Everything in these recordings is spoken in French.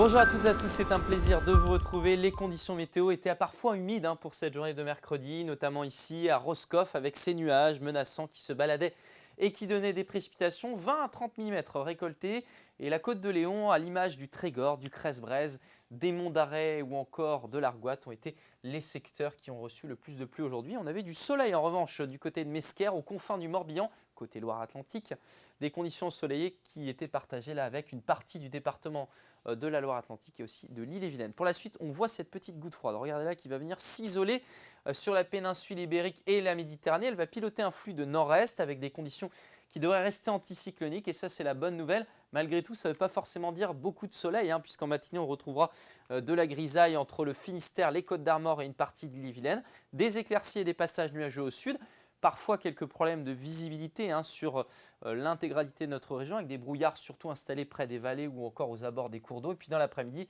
Bonjour à tous et à tous, c'est un plaisir de vous retrouver. Les conditions météo étaient parfois humides pour cette journée de mercredi, notamment ici à Roscoff avec ces nuages menaçants qui se baladaient et qui donnaient des précipitations 20 à 30 mm récoltés. Et la côte de Léon, à l'image du Trégor, du Crest-Braise, des Monts d'Arrêt ou encore de l'Argoat ont été les secteurs qui ont reçu le plus de pluie aujourd'hui. On avait du soleil en revanche du côté de Mesquer, aux confins du Morbihan, côté Loire-Atlantique. Des conditions ensoleillées qui étaient partagées là avec une partie du département de la Loire-Atlantique et aussi de l'Ille-et-Vilaine. Pour la suite, on voit cette petite goutte froide. Regardez là qui va venir s'isoler sur la péninsule ibérique et la Méditerranée. Elle va piloter un flux de nord-est avec des conditions qui devraient rester anticycloniques et ça c'est la bonne nouvelle. Malgré tout, ça ne veut pas forcément dire beaucoup de soleil puisqu'en matinée on retrouvera de la grisaille entre le Finistère, les Côtes d'Armor et une partie de l'Ille-et-Vilaine. Des éclaircies et des passages nuageux au sud. Parfois quelques problèmes de visibilité sur l'intégralité de notre région avec des brouillards surtout installés près des vallées ou encore aux abords des cours d'eau. Et puis dans l'après-midi,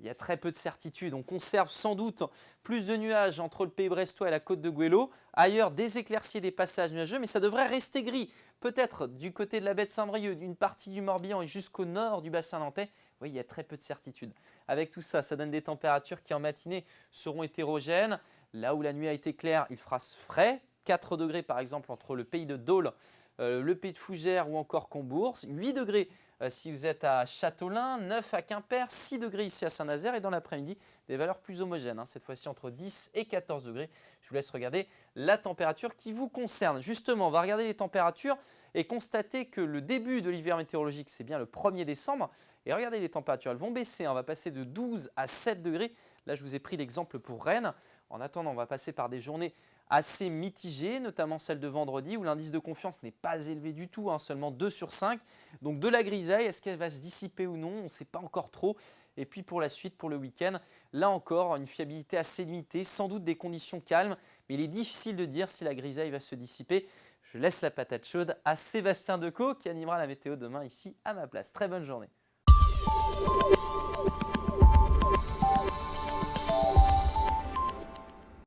il y a très peu de certitude. On conserve sans doute plus de nuages entre le Pays brestois et la côte de Goëlo. Ailleurs, des éclaircies et des passages nuageux, mais ça devrait rester gris. Peut-être du côté de la baie de Saint-Brieuc, d'une partie du Morbihan et jusqu'au nord du bassin nantais. Oui, il y a très peu de certitude. Avec tout ça, ça donne des températures qui en matinée seront hétérogènes. Là où la nuit a été claire, il fera frais. 4 degrés par exemple entre le pays de Dole, le pays de Fougères ou encore Combourg, 8 degrés si vous êtes à Châteaulin, 9 à Quimper, 6 degrés ici à Saint-Nazaire et dans l'après-midi des valeurs plus homogènes, cette fois-ci entre 10 et 14 degrés. Je vous laisse regarder la température qui vous concerne. Justement, on va regarder les températures et constater que le début de l'hiver météorologique c'est bien le 1er décembre et regardez les températures, elles vont baisser, on va passer de 12 à 7 degrés. Là je vous ai pris l'exemple pour Rennes. En attendant, on va passer par des journées assez mitigées, notamment celle de vendredi où l'indice de confiance n'est pas élevé du tout, seulement 2 sur 5. Donc de la grisaille, est-ce qu'elle va se dissiper ou non? On ne sait pas encore trop. Et puis pour la suite, pour le week-end, là encore, une fiabilité assez limitée, sans doute des conditions calmes, mais il est difficile de dire si la grisaille va se dissiper. Je laisse la patate chaude à Sébastien Decaux qui animera la météo demain ici à ma place. Très bonne journée.